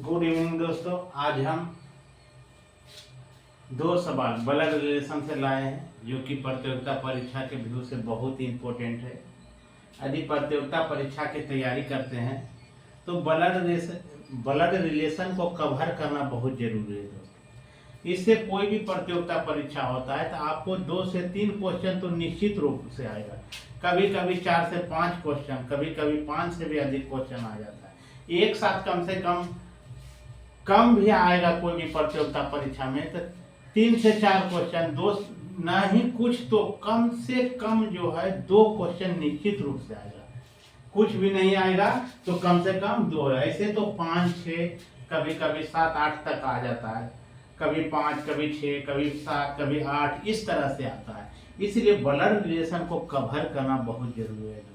Good evening दोस्तों। आज हम दो सवाल ब्लड रिलेशन से लाए हैं जो कि प्रतियोगिता परीक्षा के व्यू से बहुत ही इम्पोर्टेंट है। यदि प्रतियोगिता परीक्षा की तैयारी करते हैं तो ब्लड रिलेशन को कवर करना बहुत जरूरी है दोस्तों। इससे कोई भी प्रतियोगिता परीक्षा होता है तो आपको 2 से 3 क्वेश्चन तो निश्चित रूप से आएगा। कभी कभी 4 से 5 क्वेश्चन, कभी कभी 5 से भी अधिक क्वेश्चन आ जाता है एक साथ। कम से कम भी आएगा कोई भी प्रतियोगिता परीक्षा में तो 3 से 4 क्वेश्चन, दो नहीं कुछ तो कम से कम जो है 2 क्वेश्चन निश्चित रूप से आएगा। कुछ भी नहीं आएगा तो कम से कम 2, ऐसे तो 5, 6, कभी कभी 7, 8 तक आ जाता है। कभी 5, कभी 6, कभी 7, कभी 8, इस तरह से आता है। इसलिए ब्लड रिलेशन को कवर करना बहुत जरूरी है दोस्तों।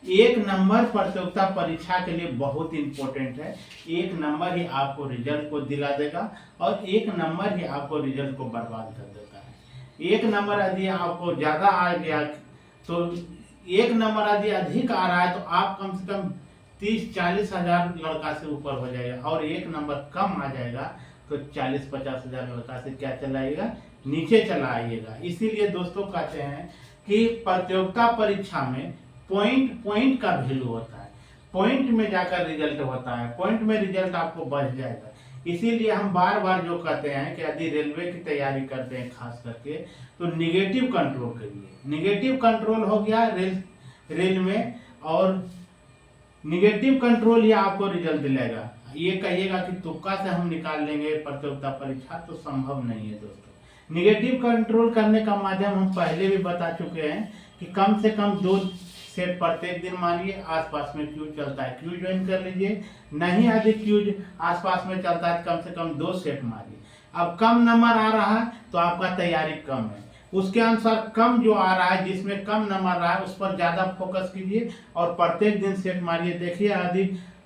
1 नंबर प्रतियोगिता परीक्षा के लिए बहुत इंपॉर्टेंट है। 1 नंबर ही आपको रिजल्ट को दिला देगा और 1 नंबर ही आपको रिजल्ट को बर्बाद कर देता है। 1 नंबर यदि आपको ज्यादा आ गया तो 1 नंबर यदि अधिक आ रहा है तो आप कम से कम 30-40 हजार लड़का से ऊपर हो जाएगा, और 1 नंबर कम आ जाएगा तो 40-50 हजार लड़का से क्या चलाएगा, नीचे चला आइएगा। इसीलिए दोस्तों कहते हैं कि प्रतियोगिता परीक्षा में पॉइंट का वैल्यू होता है। पॉइंट में जाकर रिजल्ट होता है, पॉइंट में रिजल्ट आपको बढ़ जाएगा। इसीलिए हम बार बार जो कहते हैं कि यदि रेलवे की तैयारी करते हैं खास करके तो निगेटिव कंट्रोल करिए। निगेटिव कंट्रोल हो गया रेल में, और निगेटिव कंट्रोल ही आपको रिजल्ट दिलाएगा। ये कहिएगा कि तुक्का से हम निकाल लेंगे प्रतियोगिता परीक्षा, तो संभव नहीं है दोस्तों। निगेटिव कंट्रोल करने का माध्यम हम पहले भी बता चुके हैं कि कम से कम 2 सेट प्रत्येक दिन मानिए। आसपास में क्यूज चलता है, क्यूज ज्वाइन कर लीजिए। नहीं यदि क्यूज आसपास में चलता है कम से कम 2 सेट मारिए। अब कम नंबर आ रहा है तो आपका तैयारी कम है, उसके अनुसार कम जो आ रहा है, जिसमें कम नंबर रहा है उस पर ज्यादा फोकस कीजिए और प्रत्येक दिन सेट मारिए। देखिए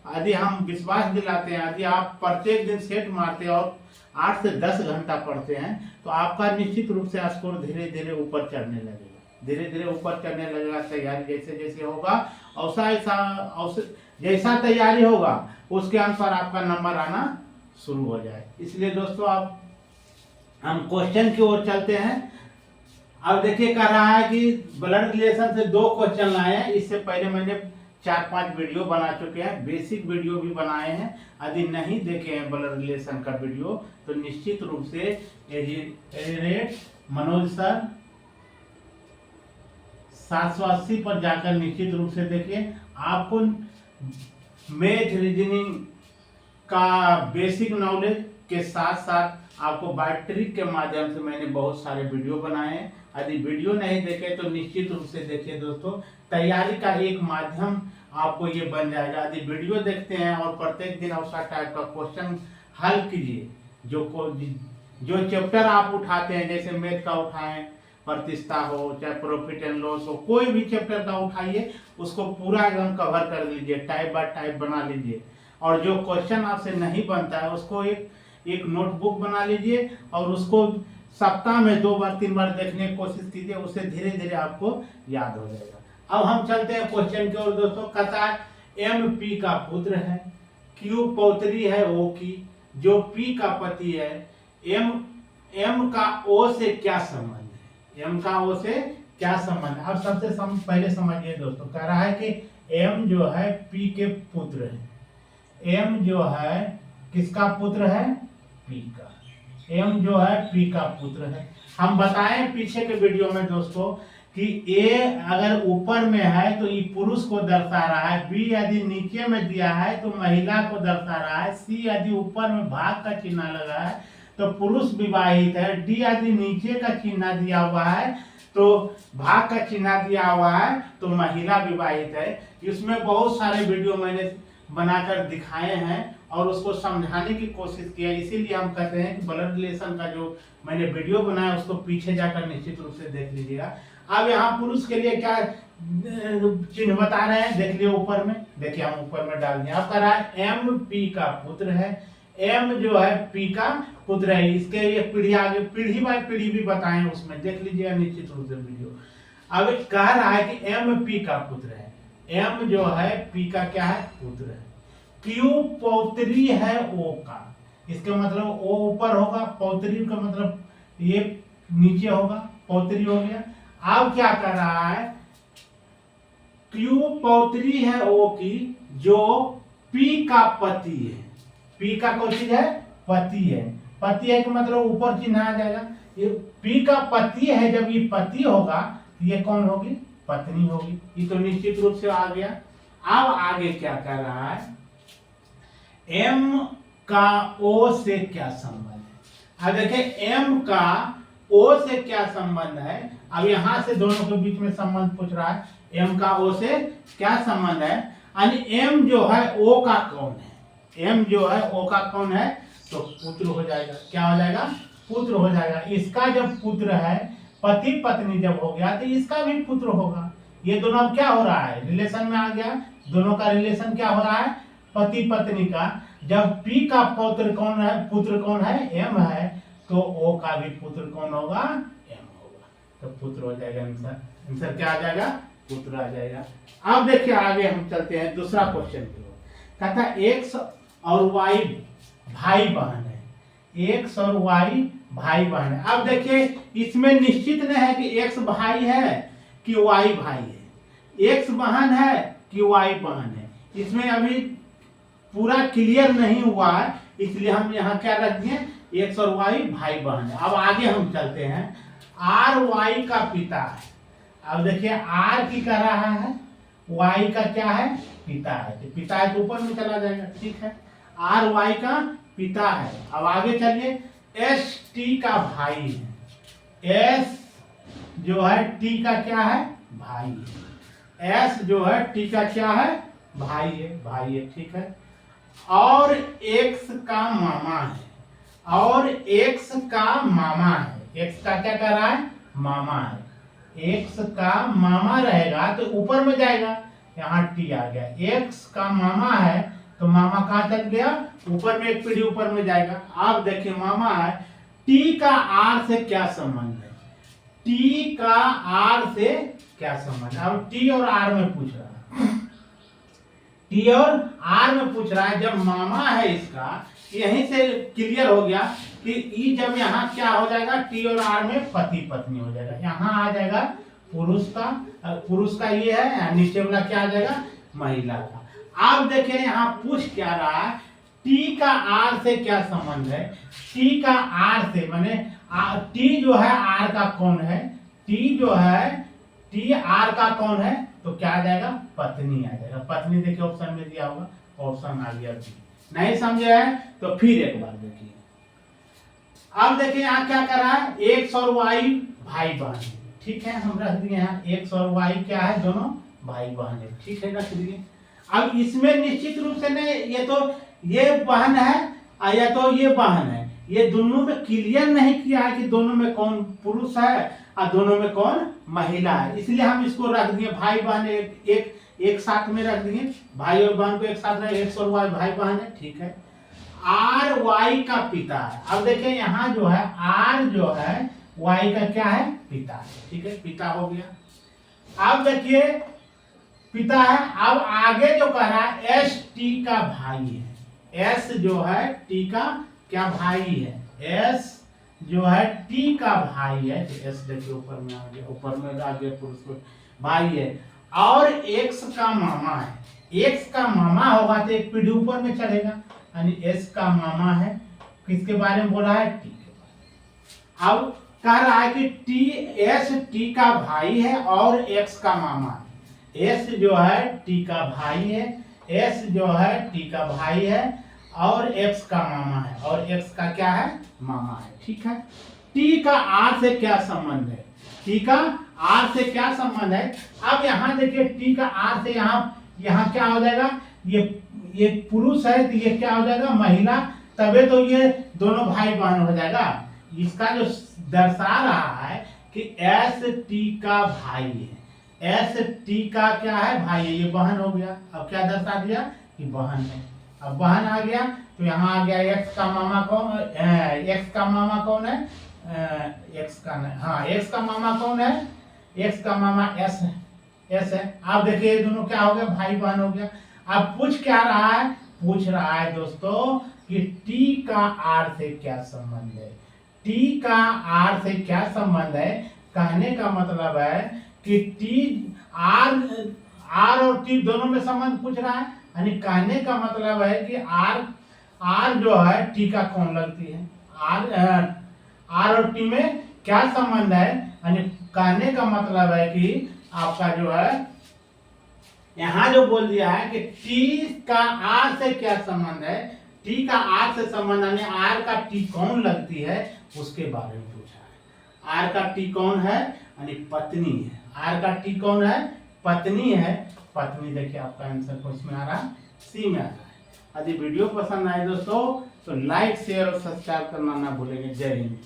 यदि हम विश्वास दिलाते हैं, यदि आप प्रत्येक दिन सेट मारते हैं और 8 से 10 घंटा पढ़ते हैं तो आपका निश्चित रूप से स्कोर धीरे धीरे ऊपर चढ़ने लगेगा। धीरे धीरे ऊपर चढ़ने लगेगा। तैयारी जैसे जैसे होगा जैसा तैयारी होगा उसके अनुसार आपका नंबर आना शुरू हो जाए। इसलिए दोस्तों अब हम क्वेश्चन की ओर चलते हैं। अब देखिए कह रहा है कि ब्लड रिलेशन से 2 क्वेश्चन लाए हैं। इससे पहले मैंने 4-5 वीडियो बना चुके हैं, बेसिक वीडियो भी बनाए हैं। यदि नहीं देखे हैं ब्लड रिलेशन का वीडियो तो निश्चित रूप से एजिरेट मनोज सर 780 पर जाकर निश्चित रूप से देखिए। आपको मैथ रीजनिंग का बेसिक नॉलेज के साथ साथ आपको बायोट्रिक के माध्यम से मैंने बहुत सारे वीडियो बनाए हैं। यदि वीडियो नहीं देखे तो निश्चित रूप से देखिए दोस्तों। तैयारी का एक माध्यम आपको ये बन जाएगा। यदि वीडियो देखते हैं और प्रत्येक दिन उसा टाइप का क्वेश्चन हल कीजिए। जो चैप्टर आप उठाते हैं, जैसे मैथ का उठाएं, प्रतिष्ठा हो चाहे प्रॉफिट एंड लॉस हो, कोई भी चैप्टर का उठाइए, उसको पूरा एकदम कवर कर लीजिए, टाइप बाय टाइप बना लीजिए। और जो क्वेश्चन आपसे नहीं बनता है उसको एक नोटबुक बना लीजिए और उसको सप्ताह में 2 बार 3 बार देखने की कोशिश कीजिए। उससे धीरे धीरे आपको याद हो जाएगा। अब हम चलते हैं क्वेश्चन की ओर दोस्तों। कहता है MP का पुत्र है, Q पौत्री है O की, जो P का पति है, M का O से क्या संबंध है? M का O से क्या संबंध है? अब सबसे पहले समझिए दोस्तों। कह रहा है कि M जो है P के पुत्र है। M जो है किसका पुत्र है? P का। M जो है P का पुत्र है। हम बताएं पीछे के वीडियो में दोस्तों कि A अगर ऊपर में है तो ये पुरुष को दर्शा रहा है, B यदि नीचे में दिया है तो महिला को दर्शा रहा है, C यदि ऊपर में भाग का चिन्ह लगा है तो पुरुष विवाहित है, D यदि नीचे का चिन्ह दिया हुआ है तो भाग का चिन्ह दिया हुआ है तो महिला विवाहित है। इसमें बहुत सारे वीडियो मैंने बनाकर दिखाए हैं और उसको समझाने की कोशिश की है। इसीलिए हम कहते हैं कि ब्लड रिलेशन का जो मैंने वीडियो बनाया उसको पीछे जाकर निश्चित रूप से देख लीजिएगा। अब यहाँ पुरुष के लिए क्या चिन्ह बता रहे हैं, देख लियो ऊपर में। देखिए हम ऊपर में डाल दिए। अब कह रहा है MP का पुत्र है, M जो है P का पुत्र है। इसके लिए पीढ़ी बाय पीढ़ी भी बताएं, उसमें देख लीजिएगा निश्चित रूप से वीडियो। अब कह रहा है कि MP का पुत्र है, M जो है P का क्या है? पुत्र है। क्यू पौत्री है ओ का, इसका मतलब ओ ऊपर होगा, पौत्री का मतलब ये नीचे होगा, पौत्री हो गया। अब क्या कर रहा है, क्यू पौत्री है ओ की जो पी का पति है, पी का कौन चीज है, पति है, पति है कि मतलब ऊपर चिन्ह आ जाएगा, ये पी का पति है, जब ये पति होगा तो ये कौन होगी, पत्नी होगी, ये तो निश्चित रूप से आ गया। अब आगे क्या कर रहा है, एम का ओ से क्या संबंध है, अब देखिए एम का ओ से क्या संबंध है, अब यहां से दोनों के बीच में संबंध पूछ रहा है, एम का ओ से क्या संबंध है, यानी एम जो है ओ का कौन है, एम जो है ओ का कौन है, तो पुत्र हो जाएगा, क्या हो जाएगा, पुत्र हो जाएगा। इसका जब पुत्र है, पति पत्नी जब हो गया तो इसका भी पुत्र होगा। ये दोनों अब क्या हो रहा है, रिलेशन में आ गया, दोनों का रिलेशन क्या हो रहा है, पति पत्नी का। जब पी का पुत्र कौन है, पुत्र कौन है, एम है, तो ओ का भी पुत्र कौन होगा, एम होगा, तो पुत्र हो जाएगा। आंसर आंसर क्या आ जाएगा, पुत्र आ जाएगा। अब देखिए आगे हम चलते हैं दूसरा क्वेश्चन की ओर, कहता एक्स और वाई भाई बहन है, एक्स और वाई भाई बहन है। अब देखिए इसमें निश्चित नहीं है कि एक्स भाई है कि वाई भाई है, एक्स बहन है कि वाई बहन है, इसमें अभी पूरा क्लियर नहीं हुआ है, इसलिए हम यहाँ क्या रख दिए, एक्स और वाई भाई बहन है। अब आगे हम चलते हैं, आर वाई का पिता है। अब देखिए आर की कह रहा है, वाई का क्या है, पिता है, तो पिता है तो ऊपर में चला जाएगा, ठीक है, आर वाई का पिता है। अब आगे चलिए, एस टी का भाई है, एस जो है टी का क्या है, भाई है, एस जो है टी का क्या है, भाई है, भाई है, ठीक है। और एक्स का मामा है, और एक्स का मामा है, एक्स का क्या कर रहा है, मामा है, एक्स का मामा रहेगा तो ऊपर में जाएगा, यहाँ टी आ गया, एक्स का मामा है तो मामा कहाँ चल गया, ऊपर में, एक पीढ़ी ऊपर में जाएगा। आप देखिए मामा है, टी का आर से क्या संबंध है, टी का आर से क्या संबंध है, अब टी और आर में पूछ रहा है, टी और आर में पूछ रहा है, जब मामा है इसका, यहीं से क्लियर हो गया कि ई जब यहाँ क्या हो जाएगा, टी और आर में पति पत्नी हो जाएगा, यहाँ आ जाएगा पुरुष का ये है, नीचे वाला क्या आ जाएगा, महिला का। आप देखिए यहाँ पूछ क्या रहा है, टी का आर से क्या संबंध है, टी का आर से माने टी जो है आर का कौन है, टी जो है टी आर का कौन है, तो क्या आ जाएगा, पत्नी आ जाएगा, पत्नी देखिए ऑप्शन में दिया होगा, ऑप्शन आ गया बी। नहीं समझे है तो फिर एक बार देखिए। अब देखिए यहाँ क्या कर रहा है, एक्स और वाई भाई बहन है, ठीक है, हम रख दिए यहाँ एक्स और वाई क्या है, दोनों भाई बहन है, ठीक है, रख दिए। अब इसमें निश्चित रूप से नहीं, ये तो ये बहन है या तो ये बहन है, ये दोनों में क्लियर नहीं किया है कि दोनों में कौन पुरुष है और दोनों में कौन महिला है, इसलिए हम इसको रख दिए भाई बहन, एक साथ में रख दिए, भाई और बहन को एक साथ रखे, एक्स और वाई भाई बहन है, ठीक है। आर वाई का पिता है, अब देखिए यहाँ जो है आर जो है वाई का क्या है, पिता है, ठीक है, पिता हो गया। अब देखिए पिता है, अब आगे जो कह रहा है एस टी का भाई है, एस जो है टी का क्या भाई है, एस जो है टी का भाई है, तो एस देखिए ऊपर में आ गया, ऊपर में आ गया पुरुष भाई है, और एक्स का मामा है, एक्स का मामा होगा तो एक पीढ़ी ऊपर में चढ़ेगा, यानी एस का मामा है, किसके बारे में बोला है, टी के बारे में। अब कह रहा है कि टी एस टी का भाई है और एक्स का मामा है, एस जो है टी का भाई है, एस जो है टी का भाई है और एक्स का मामा है, और एक्स का क्या है, मामा है, ठीक है। टी का आर से क्या संबंध है, टी का आर से क्या संबंध है, अब यहाँ देखिए टी का आर से यहाँ क्या हो जाएगा, ये पुरुष है तो ये क्या हो जाएगा, महिला, तबे तो ये दोनों भाई बहन हो जाएगा। इसका जो दर्शा रहा है कि एस टी का भाई है, एस टी का क्या है, भाई है, ये बहन हो गया। अब क्या दर्शा दिया कि बहन है, अब बहन आ गया तो यहाँ आ गया एक्स का मामा कौन, एक्स का मामा कौन है, एक्स का नहीं, हाँ एक्स का मामा कौन है, एक्स का मामा एस है, एस है। अब देखिए दोनों क्या हो गया, भाई बहन हो गया। अब पूछ क्या रहा है, पूछ रहा है दोस्तों कि टी का आर से क्या संबंध है। टी का आर से क्या संबंध है, कहने का मतलब है कि टी आर और टी दोनों में संबंध पूछ रहा है, यानी कहने का मतलब है कि आर जो है टी का कौन लगती है, आर और टी में क्या संबंध है, यानी कहने का मतलब है कि आपका जो है यहाँ जो बोल दिया है कि टी का आर से क्या संबंध है, टी का आर से संबंध यानी आर का टी कौन लगती है उसके बारे में पूछा है। आर का टी कौन है, यानी पत्नी है। आर का टी कौन है, पत्नी है। पत्नी देखिए आपका आंसर क्वेश्चन में आ रहा है, सी में आ रहा है। यदि वीडियो पसंद आए दोस्तों तो लाइक शेयर और सब्सक्राइब करना ना भूलेंगे। जय हिंद।